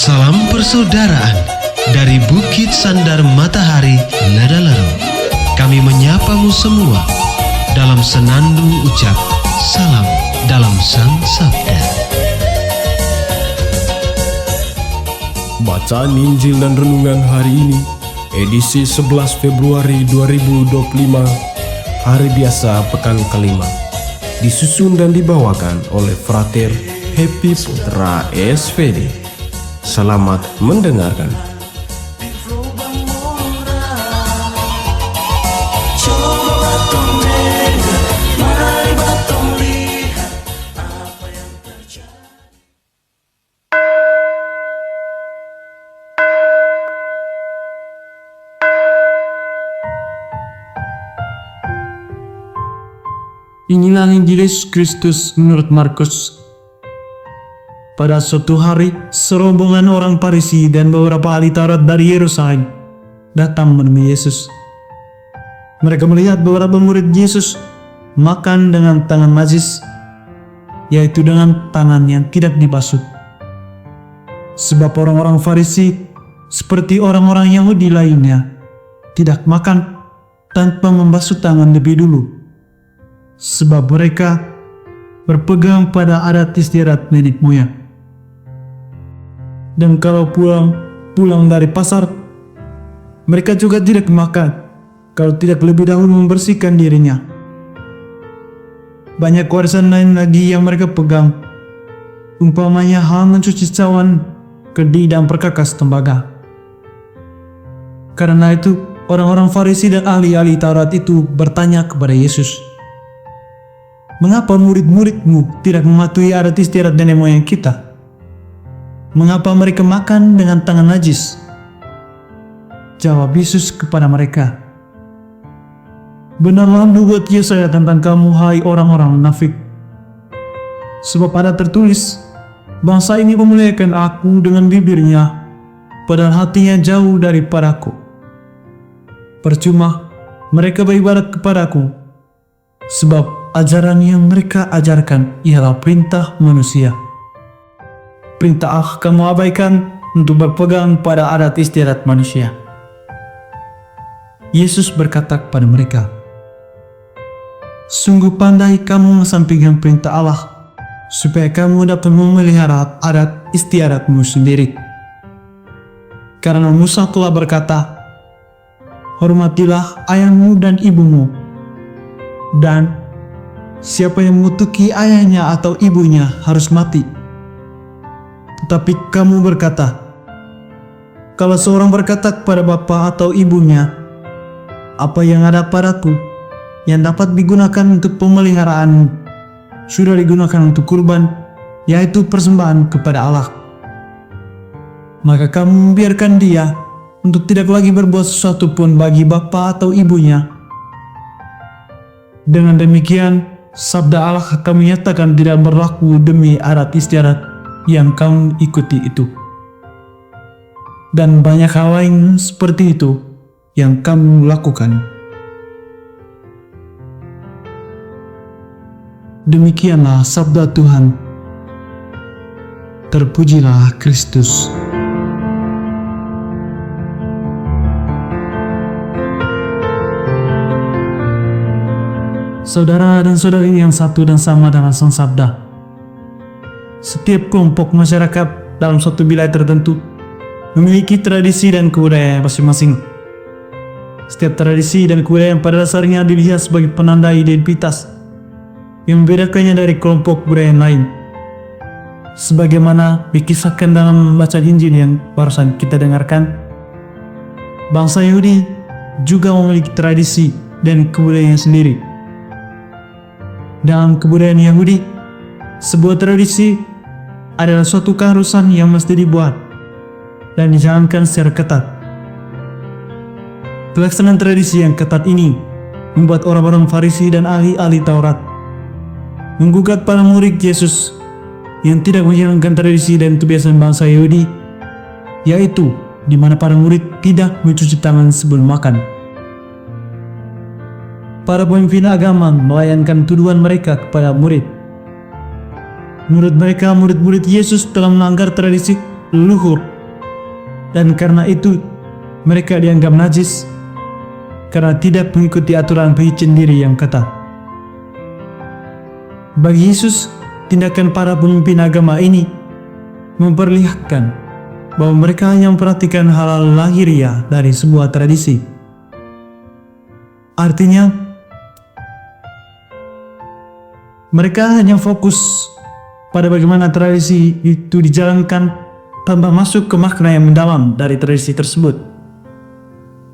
Salam persaudaraan dari Bukit Sandar Matahari Ladalaro. Kami menyapamu semua dalam senandung ucap salam dalam Sang Sabda. Bacaan Injil dan Renungan hari ini, edisi 11 Februari 2025, hari biasa pekan kelima. Disusun dan dibawakan oleh Frater Happy Putra SVD. Selamat mendengarkan. Inilah Injil Yesus Kristus menurut Markus. Pada suatu hari, serombongan orang Farisi dan beberapa ahli Taurat dari Yerusalem datang menemui Yesus. Mereka melihat beberapa murid Yesus makan dengan tangan najis, yaitu dengan tangan yang tidak dibasuh. Sebab orang-orang Farisi, seperti orang-orang Yahudi lainnya, tidak makan tanpa membasuh tangan lebih dulu. Sebab mereka berpegang pada adat istiadat nenek moyang. Dan kalau pulang dari pasar, mereka juga tidak makan kalau tidak lebih dahulu membersihkan dirinya. Banyak warisan lain lagi yang mereka pegang, umpamanya hal mencuci cawan, kendi dan perkakas tembaga. Karena itu, orang-orang Farisi dan ahli-ahli Taurat itu bertanya kepada Yesus, "Mengapa murid-muridmu tidak mematuhi adat istiadat nenek moyang kita? Mengapa mereka makan dengan tangan najis?" Jawab Yesus kepada mereka, "Benarlah nubuat Yesaya tentang kamu, hai orang-orang munafik. Sebab ada tertulis, bangsa ini memuliakan aku dengan bibirnya, padahal hatinya jauh daripadaku. Percuma mereka beribadat kepadaku, sebab ajaran yang mereka ajarkan ialah perintah manusia. Perintah kamu abaikan untuk berpegang pada adat istiadat manusia." Yesus berkata kepada mereka, "Sungguh pandai kamu mengesampingkan perintah Allah, supaya kamu dapat memelihara adat istiadatmu sendiri. Karena Musa telah berkata, hormatilah ayahmu dan ibumu, dan siapa yang mengutuki ayahnya atau ibunya harus mati. Tetapi kamu berkata, kalau seorang berkata kepada bapa atau ibunya, apa yang ada padaku yang dapat digunakan untuk pemeliharaan sudah digunakan untuk kurban, yaitu persembahan kepada Allah, maka kamu membiarkan dia untuk tidak lagi berbuat sesuatu pun bagi bapa atau ibunya. Dengan demikian, sabda Allah kami nyatakan tidak berlaku demi adat istiadat yang kamu ikuti itu. Dan banyak hal lain seperti itu yang kamu lakukan." Demikianlah sabda Tuhan. Terpujilah Kristus. Saudara dan saudari yang satu dan sama dalam Sang Sabda, setiap kelompok masyarakat dalam suatu wilayah tertentu memiliki tradisi dan kebudayaan masing-masing. Setiap tradisi dan kebudayaan pada dasarnya dilihat sebagai penanda identitas yang membedakannya dari kelompok budaya lain. Sebagaimana dikisahkan dalam bacaan Injil yang barusan kita dengarkan, bangsa Yahudi juga memiliki tradisi dan kebudayaan sendiri. Dalam kebudayaan Yahudi, sebuah tradisi adalah suatu keharusan yang mesti dibuat dan dijalankan secara ketat. Pelaksanaan tradisi yang ketat ini membuat orang-orang Farisi dan ahli-ahli Taurat menggugat para murid Yesus yang tidak menjalankan tradisi dan kebiasaan bangsa Yahudi, yaitu di mana para murid tidak mencuci tangan sebelum makan. Para pemimpin agama melayankan tuduhan mereka kepada murid. Menurut mereka, murid-murid Yesus telah melanggar tradisi leluhur dan karena itu mereka dianggap najis karena tidak mengikuti aturan penyucian diri yang ketat. Bagi Yesus, tindakan para pemimpin agama ini memperlihatkan bahwa mereka hanya memperhatikan hal-hal lahiriah dari sebuah tradisi. Artinya, mereka hanya fokus pada bagaimana tradisi itu dijalankan tanpa masuk ke makna yang mendalam dari tradisi tersebut.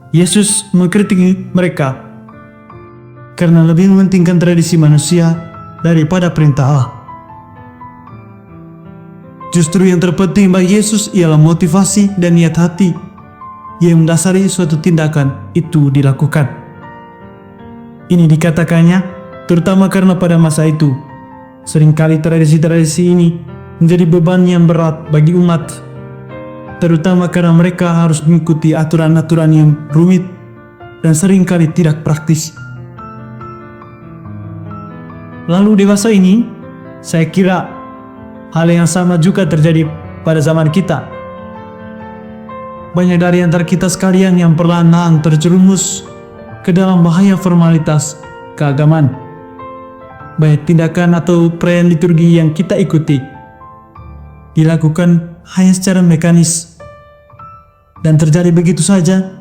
Yesus mengkritik mereka karena lebih mementingkan tradisi manusia daripada perintah Allah. Justru yang terpenting bagi Yesus ialah motivasi dan niat hati yang mendasari suatu tindakan itu dilakukan. Ini dikatakannya terutama karena pada masa itu seringkali tradisi-tradisi ini menjadi beban yang berat bagi umat, terutama karena mereka harus mengikuti aturan-aturan yang rumit dan seringkali tidak praktis. Lalu di masa ini, saya kira hal yang sama juga terjadi pada zaman kita. Banyak dari antara kita sekalian yang perlahan-lahan terjerumus ke dalam bahaya formalitas keagamaan. Baik tindakan atau perayaan liturgi yang kita ikuti dilakukan hanya secara mekanis dan terjadi begitu saja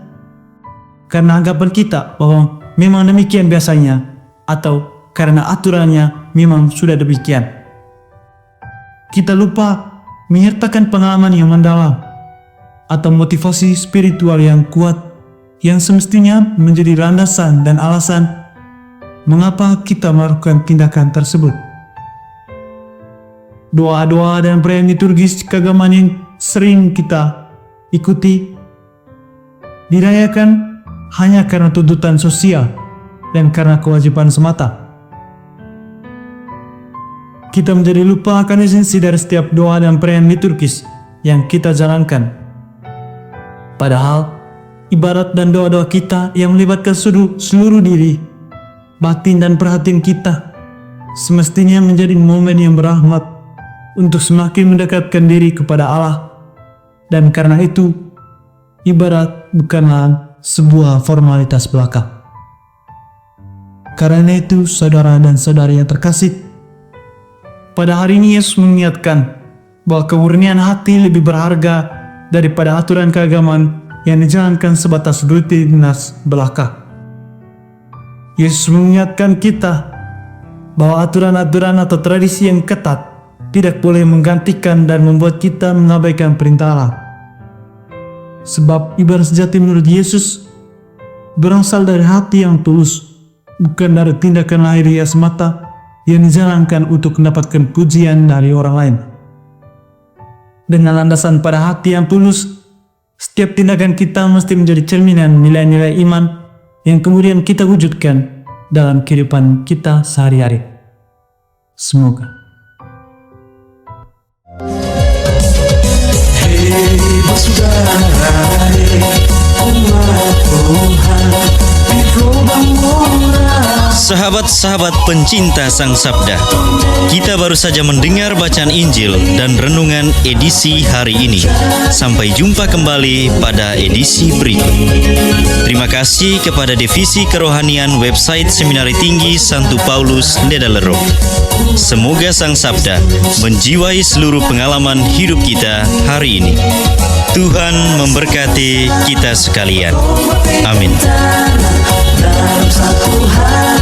karena anggapan kita bahwa memang demikian biasanya atau karena aturannya memang sudah demikian. Kita lupa menyertakan pengalaman yang mendalam atau motivasi spiritual yang kuat yang semestinya menjadi landasan dan alasan mengapa kita melakukan tindakan tersebut. Doa-doa dan perayaan liturgis keagamaan yang sering kita ikuti dirayakan hanya karena tuntutan sosial dan karena kewajiban semata. Kita menjadi lupa akan esensi dari setiap doa dan perayaan liturgis yang kita jalankan. Padahal, ibadat dan doa-doa kita yang melibatkan seluruh diri, batin dan perhatian kita semestinya menjadi momen yang berahmat untuk semakin mendekatkan diri kepada Allah. Dan karena itu, ibadat bukanlah sebuah formalitas belaka. Karena itu, saudara dan saudari yang terkasih, pada hari ini Yesus mengingatkan bahwa kemurnian hati lebih berharga daripada aturan keagamaan yang dijalankan sebatas rutinitas belaka. Yesus mengingatkan kita bahwa aturan-aturan atau tradisi yang ketat tidak boleh menggantikan dan membuat kita mengabaikan perintah Allah. Sebab ibadah sejati menurut Yesus berasal dari hati yang tulus, bukan dari tindakan lahiriah semata yang dijalankan untuk mendapatkan pujian dari orang lain. Dengan landasan pada hati yang tulus, setiap tindakan kita mesti menjadi cerminan nilai-nilai iman yang kemudian kita wujudkan dalam kehidupan kita sehari-hari. Semoga. Hei bersaudara, umat Tuhan di gelombang murah. Sahabat-sahabat pencinta Sang Sabda, kita baru saja mendengar bacaan Injil dan renungan edisi hari ini. Sampai jumpa kembali pada edisi berikut. Terima kasih kepada Divisi Kerohanian Website Seminari Tinggi Santo Paulus Ledalero. Semoga Sang Sabda menjiwai seluruh pengalaman hidup kita hari ini. Tuhan memberkati kita sekalian. Amin. Dalam satu hati